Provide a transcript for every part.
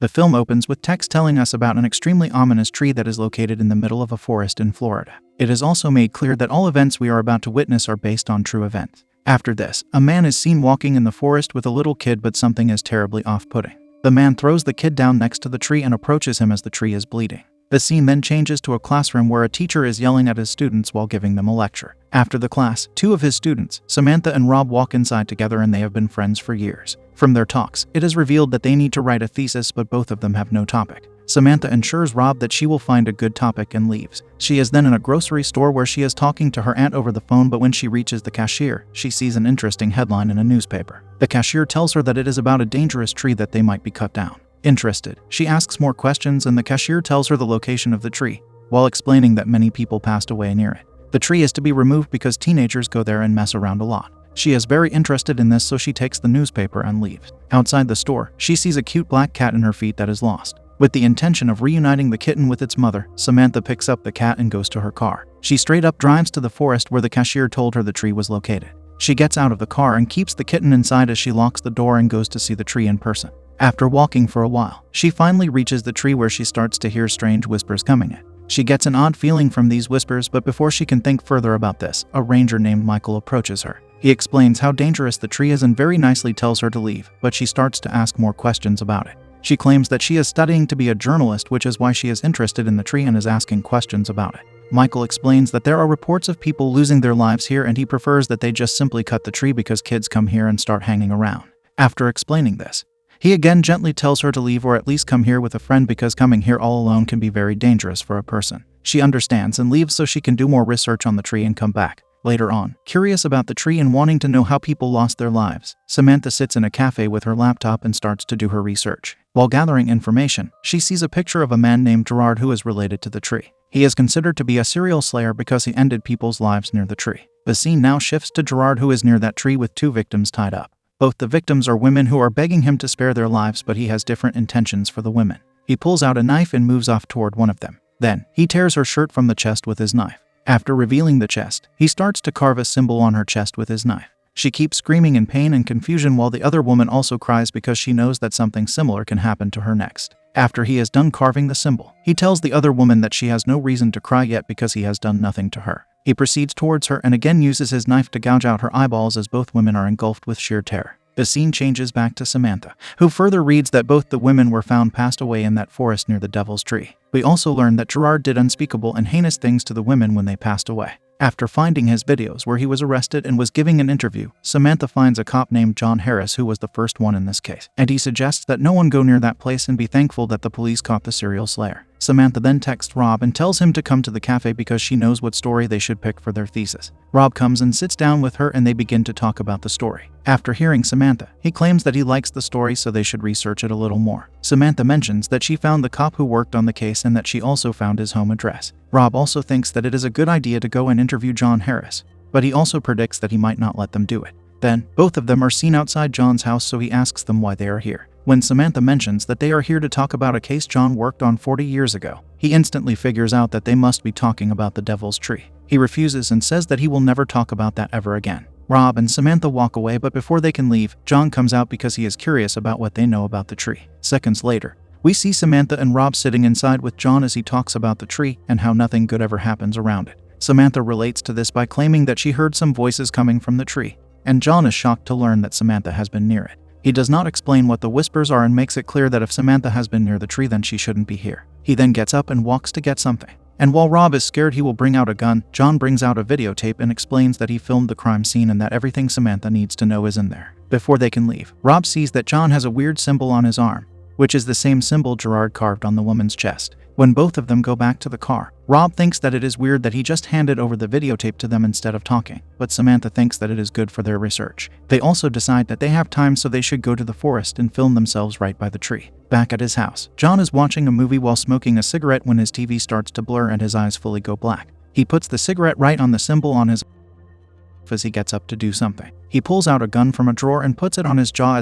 The film opens with text telling us about an extremely ominous tree that is located in the middle of a forest in Florida. It is also made clear that all events we are about to witness are based on true events. After this, a man is seen walking in the forest with a little kid, but something is terribly off-putting. The man throws the kid down next to the tree and approaches him as the tree is bleeding. The scene then changes to a classroom where a teacher is yelling at his students while giving them a lecture. After the class, two of his students, Samantha and Rob, walk inside together, and they have been friends for years. From their talks, it is revealed that they need to write a thesis, but both of them have no topic. Samantha ensures Rob that she will find a good topic and leaves. She is then in a grocery store where she is talking to her aunt over the phone, but when she reaches the cashier, she sees an interesting headline in a newspaper. The cashier tells her that it is about a dangerous tree that they might be cut down. Interested, she asks more questions, and the cashier tells her the location of the tree, while explaining that many people passed away near it. The tree is to be removed because teenagers go there and mess around a lot. She is very interested in this, so she takes the newspaper and leaves. Outside the store, she sees a cute black cat in her feet that is lost. With the intention of reuniting the kitten with its mother, Samantha picks up the cat and goes to her car. She straight up drives to the forest where the cashier told her the tree was located. She gets out of the car and keeps the kitten inside as she locks the door and goes to see the tree in person. After walking for a while, she finally reaches the tree where she starts to hear strange whispers coming in. She gets an odd feeling from these whispers, but before she can think further about this, a ranger named Michael approaches her. He explains how dangerous the tree is and very nicely tells her to leave, but she starts to ask more questions about it. She claims that she is studying to be a journalist, which is why she is interested in the tree and is asking questions about it. Michael explains that there are reports of people losing their lives here, and he prefers that they just simply cut the tree because kids come here and start hanging around. After explaining this, he again gently tells her to leave, or at least come here with a friend, because coming here all alone can be very dangerous for a person. She understands and leaves so she can do more research on the tree and come back. Later on, curious about the tree and wanting to know how people lost their lives, Samantha sits in a cafe with her laptop and starts to do her research. While gathering information, she sees a picture of a man named Gerard who is related to the tree. He is considered to be a serial slayer because he ended people's lives near the tree. The scene now shifts to Gerard, who is near that tree with two victims tied up. Both the victims are women who are begging him to spare their lives, but he has different intentions for the women. He pulls out a knife and moves off toward one of them. Then, he tears her shirt from the chest with his knife. After revealing the chest, he starts to carve a symbol on her chest with his knife. She keeps screaming in pain and confusion, while the other woman also cries because she knows that something similar can happen to her next. After he is done carving the symbol, he tells the other woman that she has no reason to cry yet because he has done nothing to her. He proceeds towards her and again uses his knife to gouge out her eyeballs as both women are engulfed with sheer terror. The scene changes back to Samantha, who further reads that both the women were found passed away in that forest near the Devil's Tree. We also learn that Gerard did unspeakable and heinous things to the women when they passed away. After finding his videos where he was arrested and was giving an interview, Samantha finds a cop named John Harris who was the first one in this case, and he suggests that no one go near that place and be thankful that the police caught the serial slayer. Samantha then texts Rob and tells him to come to the cafe because she knows what story they should pick for their thesis. Rob comes and sits down with her and they begin to talk about the story. After hearing Samantha, he claims that he likes the story so they should research it a little more. Samantha mentions that she found the cop who worked on the case and that she also found his home address. Rob also thinks that it is a good idea to go and interview John Harris, but he also predicts that he might not let them do it. Then, both of them are seen outside John's house, so he asks them why they are here. When Samantha mentions that they are here to talk about a case John worked on 40 years ago, he instantly figures out that they must be talking about the Devil's Tree. He refuses and says that he will never talk about that ever again. Rob and Samantha walk away, but before they can leave, John comes out because he is curious about what they know about the tree. Seconds later, we see Samantha and Rob sitting inside with John as he talks about the tree and how nothing good ever happens around it. Samantha relates to this by claiming that she heard some voices coming from the tree, and John is shocked to learn that Samantha has been near it. He does not explain what the whispers are and makes it clear that if Samantha has been near the tree, then she shouldn't be here. He then gets up and walks to get something. And while Rob is scared he will bring out a gun, John brings out a videotape and explains that he filmed the crime scene and that everything Samantha needs to know is in there. Before they can leave, Rob sees that John has a weird symbol on his arm, which is the same symbol Gerard carved on the woman's chest. When both of them go back to the car, Rob thinks that it is weird that he just handed over the videotape to them instead of talking, but Samantha thinks that it is good for their research. They also decide that they have time, so they should go to the forest and film themselves right by the tree. Back at his house, John is watching a movie while smoking a cigarette when his TV starts to blur and his eyes fully go black. He puts the cigarette right on the symbol on his as he gets up to do something. He pulls out a gun from a drawer and puts it on his jaw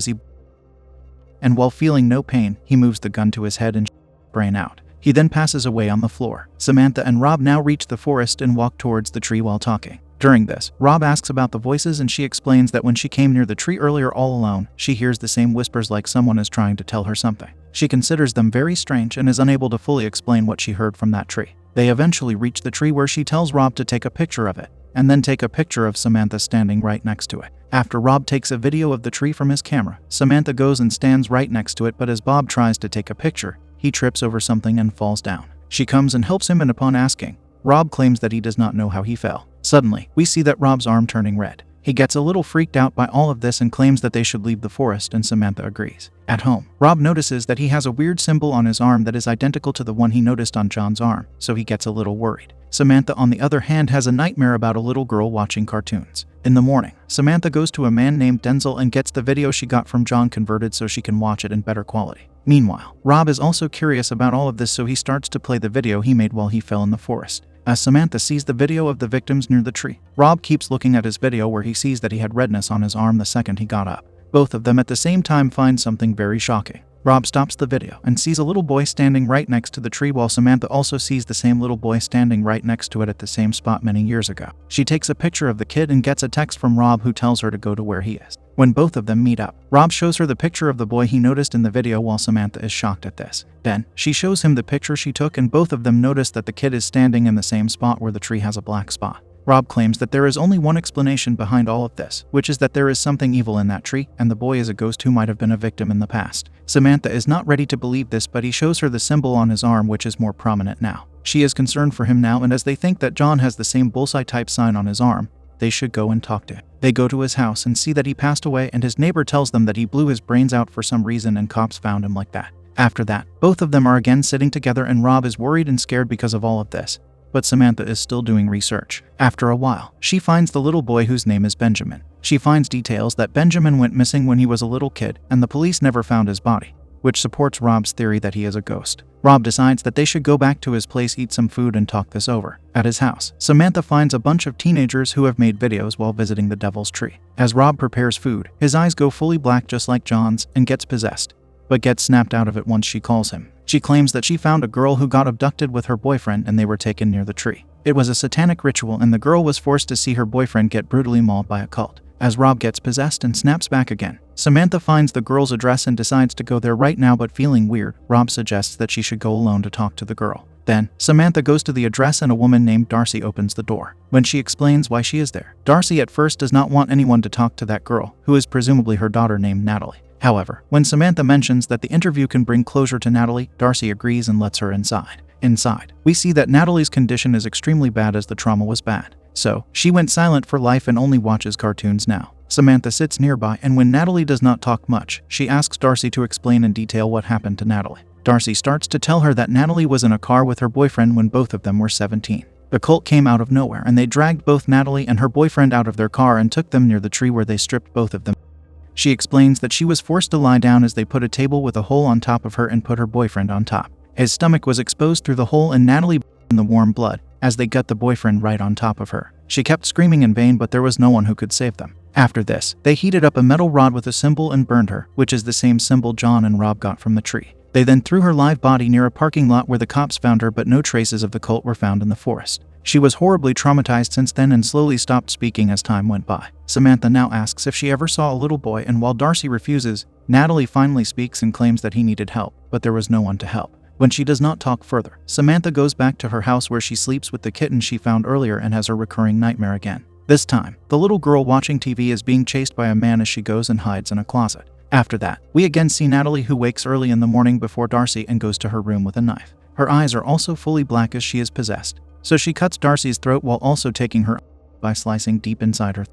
and while feeling no pain, he moves the gun to his head and brain out. He then passes away on the floor. Samantha and Rob now reach the forest and walk towards the tree while talking. During this, Rob asks about the voices and she explains that when she came near the tree earlier all alone, she hears the same whispers like someone is trying to tell her something. She considers them very strange and is unable to fully explain what she heard from that tree. They eventually reach the tree where she tells Rob to take a picture of it, and then take a picture of Samantha standing right next to it. After Rob takes a video of the tree from his camera, Samantha goes and stands right next to it, but as Bob tries to take a picture, he trips over something and falls down. She comes and helps him, and upon asking, Rob claims that he does not know how he fell. Suddenly, we see that Rob's arm turning red. He gets a little freaked out by all of this and claims that they should leave the forest, and Samantha agrees. At home, Rob notices that he has a weird symbol on his arm that is identical to the one he noticed on John's arm, so he gets a little worried. Samantha, on the other hand, has a nightmare about a little girl watching cartoons. In the morning, Samantha goes to a man named Denzel and gets the video she got from John converted so she can watch it in better quality. Meanwhile, Rob is also curious about all of this, so he starts to play the video he made while he fell in the forest. As Samantha sees the video of the victims near the tree, Rob keeps looking at his video where he sees that he had redness on his arm the second he got up. Both of them at the same time find something very shocking. Rob stops the video and sees a little boy standing right next to the tree, while Samantha also sees the same little boy standing right next to it at the same spot many years ago. She takes a picture of the kid and gets a text from Rob who tells her to go to where he is. When both of them meet up, Rob shows her the picture of the boy he noticed in the video while Samantha is shocked at this. Then, she shows him the picture she took and both of them notice that the kid is standing in the same spot where the tree has a black spot. Rob claims that there is only one explanation behind all of this, which is that there is something evil in that tree, and the boy is a ghost who might have been a victim in the past. Samantha is not ready to believe this, but he shows her the symbol on his arm, which is more prominent now. She is concerned for him now, and as they think that John has the same bullseye-type sign on his arm, they should go and talk to him. They go to his house and see that he passed away, and his neighbor tells them that he blew his brains out for some reason and cops found him like that. After that, both of them are again sitting together and Rob is worried and scared because of all of this. But Samantha is still doing research. After a while, she finds the little boy whose name is Benjamin. She finds details that Benjamin went missing when he was a little kid, and the police never found his body, which supports Rob's theory that he is a ghost. Rob decides that they should go back to his place, eat some food, and talk this over. At his house, Samantha finds a bunch of teenagers who have made videos while visiting the Devil's Tree. As Rob prepares food, his eyes go fully black just like John's and gets possessed, but gets snapped out of it once she calls him. She claims that she found a girl who got abducted with her boyfriend and they were taken near the tree. It was a satanic ritual and the girl was forced to see her boyfriend get brutally mauled by a cult. As Rob gets possessed and snaps back again, Samantha finds the girl's address and decides to go there right now, but feeling weird, Rob suggests that she should go alone to talk to the girl. Then, Samantha goes to the address and a woman named Darcy opens the door. When she explains why she is there, Darcy at first does not want anyone to talk to that girl, who is presumably her daughter named Natalie. However, when Samantha mentions that the interview can bring closure to Natalie, Darcy agrees and lets her inside. Inside, we see that Natalie's condition is extremely bad as the trauma was bad. So, she went silent for life and only watches cartoons now. Samantha sits nearby, and when Natalie does not talk much, she asks Darcy to explain in detail what happened to Natalie. Darcy starts to tell her that Natalie was in a car with her boyfriend when both of them were 17. The cult came out of nowhere and they dragged both Natalie and her boyfriend out of their car and took them near the tree where they stripped both of them. She explains that she was forced to lie down as they put a table with a hole on top of her and put her boyfriend on top. His stomach was exposed through the hole and Natalie in the warm blood as they got the boyfriend right on top of her. She kept screaming in vain, but there was no one who could save them. After this, they heated up a metal rod with a symbol and burned her, which is the same symbol John and Rob got from the tree. They then threw her live body near a parking lot where the cops found her, but no traces of the cult were found in the forest. She was horribly traumatized since then and slowly stopped speaking as time went by. Samantha now asks if she ever saw a little boy, and while Darcy refuses, Natalie finally speaks and claims that he needed help, but there was no one to help. When she does not talk further, Samantha goes back to her house where she sleeps with the kitten she found earlier and has her recurring nightmare again. This time, the little girl watching TV is being chased by a man as she goes and hides in a closet. After that, we again see Natalie, who wakes early in the morning before Darcy and goes to her room with a knife. Her eyes are also fully black as she is possessed, so she cuts Darcy's throat while also taking her by slicing deep inside her.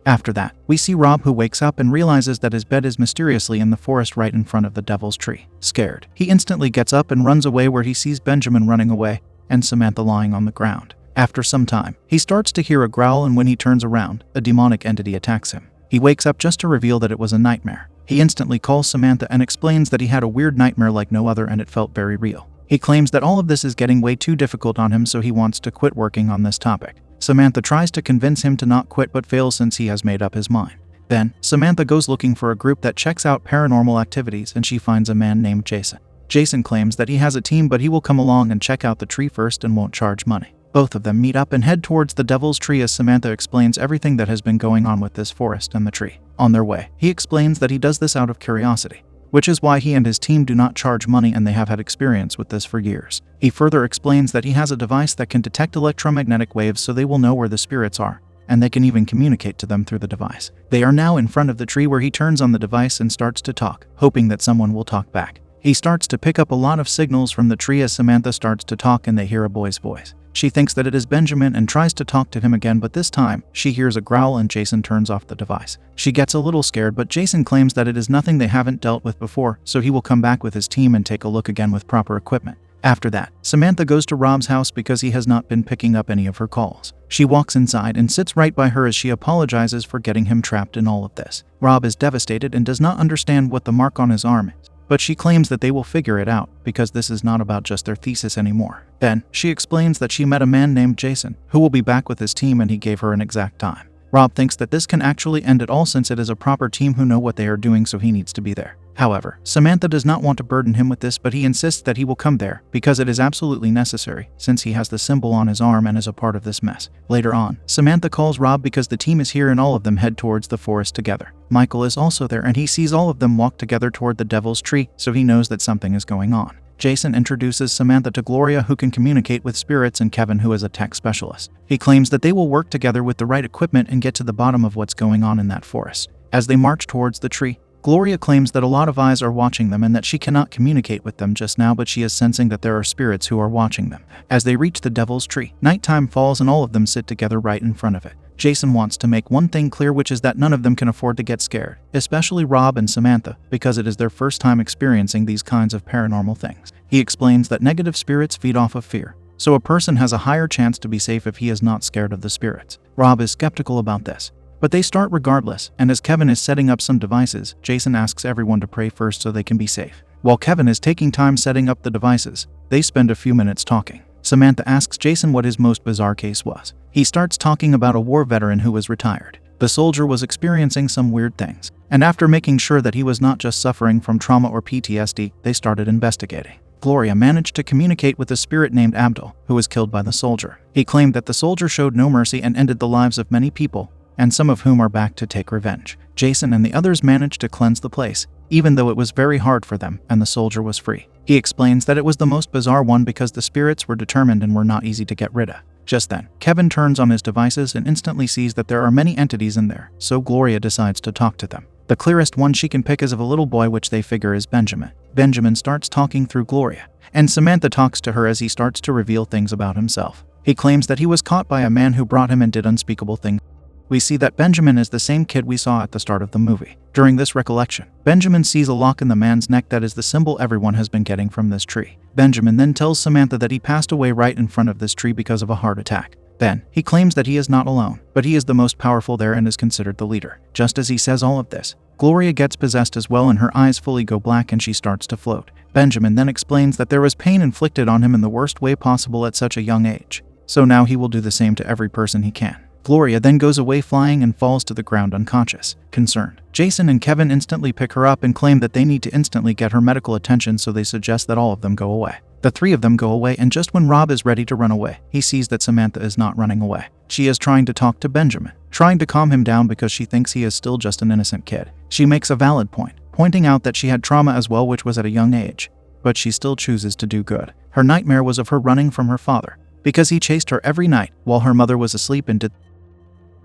After that, we see Rob, who wakes up and realizes that his bed is mysteriously in the forest right in front of the Devil's Tree. Scared, he instantly gets up and runs away, where he sees Benjamin running away and Samantha lying on the ground. After some time, he starts to hear a growl, and when he turns around, a demonic entity attacks him. He wakes up just to reveal that it was a nightmare. He instantly calls Samantha and explains that he had a weird nightmare like no other and it felt very real. He claims that all of this is getting way too difficult on him, so he wants to quit working on this topic. Samantha tries to convince him to not quit but fails since he has made up his mind. Then, Samantha goes looking for a group that checks out paranormal activities and she finds a man named Jason. Jason claims that he has a team, but he will come along and check out the tree first and won't charge money. Both of them meet up and head towards the Devil's Tree as Samantha explains everything that has been going on with this forest and the tree. On their way, he explains that he does this out of curiosity, which is why he and his team do not charge money and they have had experience with this for years. He further explains that he has a device that can detect electromagnetic waves so they will know where the spirits are, and they can even communicate to them through the device. They are now in front of the tree where he turns on the device and starts to talk, hoping that someone will talk back. He starts to pick up a lot of signals from the tree as Samantha starts to talk and they hear a boy's voice. She thinks that it is Benjamin and tries to talk to him again, but this time, she hears a growl and Jason turns off the device. She gets a little scared, but Jason claims that it is nothing they haven't dealt with before, so he will come back with his team and take a look again with proper equipment. After that, Samantha goes to Rob's house because he has not been picking up any of her calls. She walks inside and sits right by her as she apologizes for getting him trapped in all of this. Rob is devastated and does not understand what the mark on his arm is, but she claims that they will figure it out because this is not about just their thesis anymore. Then, she explains that she met a man named Jason, who will be back with his team, and he gave her an exact time. Rob thinks that this can actually end it all since it is a proper team who know what they are doing, so he needs to be there. However, Samantha does not want to burden him with this, but he insists that he will come there because it is absolutely necessary since he has the symbol on his arm and is a part of this mess. Later on, Samantha calls Rob because the team is here and all of them head towards the forest together. Michael is also there and he sees all of them walk together toward the Devil's Tree, so he knows that something is going on. Jason introduces Samantha to Gloria, who can communicate with spirits, and Kevin, who is a tech specialist. He claims that they will work together with the right equipment and get to the bottom of what's going on in that forest. As they march towards the tree, Gloria claims that a lot of eyes are watching them and that she cannot communicate with them just now, but she is sensing that there are spirits who are watching them. As they reach the Devil's Tree, nighttime falls and all of them sit together right in front of it. Jason wants to make one thing clear, which is that none of them can afford to get scared, especially Rob and Samantha, because it is their first time experiencing these kinds of paranormal things. He explains that negative spirits feed off of fear, so a person has a higher chance to be safe if he is not scared of the spirits. Rob is skeptical about this, but they start regardless, and as Kevin is setting up some devices, Jason asks everyone to pray first so they can be safe. While Kevin is taking time setting up the devices, they spend a few minutes talking. Samantha asks Jason what his most bizarre case was. He starts talking about a war veteran who was retired. The soldier was experiencing some weird things, and after making sure that he was not just suffering from trauma or PTSD, they started investigating. Gloria managed to communicate with a spirit named Abdul, who was killed by the soldier. He claimed that the soldier showed no mercy and ended the lives of many people, and some of whom are back to take revenge. Jason and the others managed to cleanse the place, even though it was very hard for them, and the soldier was free. He explains that it was the most bizarre one because the spirits were determined and were not easy to get rid of. Just then, Kevin turns on his devices and instantly sees that there are many entities in there, so Gloria decides to talk to them. The clearest one she can pick is of a little boy, which they figure is Benjamin. Benjamin starts talking through Gloria, and Samantha talks to her as he starts to reveal things about himself. He claims that he was caught by a man who brought him and did unspeakable things. We see that Benjamin is the same kid we saw at the start of the movie. During this recollection, Benjamin sees a lock in the man's neck that is the symbol everyone has been getting from this tree. Benjamin then tells Samantha that he passed away right in front of this tree because of a heart attack. Then, he claims that he is not alone, but he is the most powerful there and is considered the leader. Just as he says all of this, Gloria gets possessed as well and her eyes fully go black and she starts to float. Benjamin then explains that there was pain inflicted on him in the worst way possible at such a young age, so now he will do the same to every person he can. Gloria then goes away flying and falls to the ground unconscious. Concerned, Jason and Kevin instantly pick her up and claim that they need to instantly get her medical attention, so they suggest that all of them go away. The three of them go away, and just when Rob is ready to run away, he sees that Samantha is not running away. She is trying to talk to Benjamin, trying to calm him down because she thinks he is still just an innocent kid. She makes a valid point, pointing out that she had trauma as well, which was at a young age, but she still chooses to do good. Her nightmare was of her running from her father, because he chased her every night while her mother was asleep and did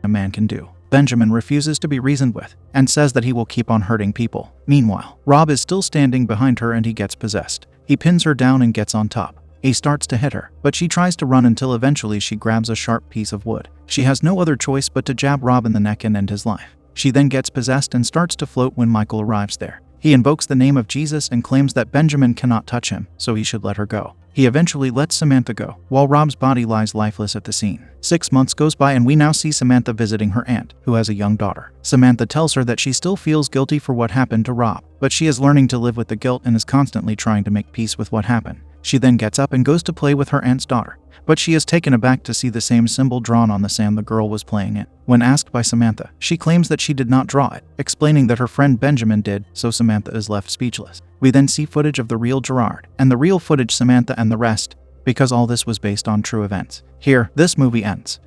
a man can do. Benjamin refuses to be reasoned with and says that he will keep on hurting people. Meanwhile, Rob is still standing behind her and he gets possessed. He pins her down and gets on top. He starts to hit her, but she tries to run until eventually she grabs a sharp piece of wood. She has no other choice but to jab Rob in the neck and end his life. She then gets possessed and starts to float when Michael arrives there. He invokes the name of Jesus and claims that Benjamin cannot touch him, so he should let her go. He eventually lets Samantha go, while Rob's body lies lifeless at the scene. 6 months goes by and we now see Samantha visiting her aunt, who has a young daughter. Samantha tells her that she still feels guilty for what happened to Rob, but she is learning to live with the guilt and is constantly trying to make peace with what happened. She then gets up and goes to play with her aunt's daughter, but she is taken aback to see the same symbol drawn on the sand the girl was playing in. When asked by Samantha, she claims that she did not draw it, explaining that her friend Benjamin did, so Samantha is left speechless. We then see footage of the real Gerard, and the real footage Samantha and the rest because all this was based on true events. Here, this movie ends.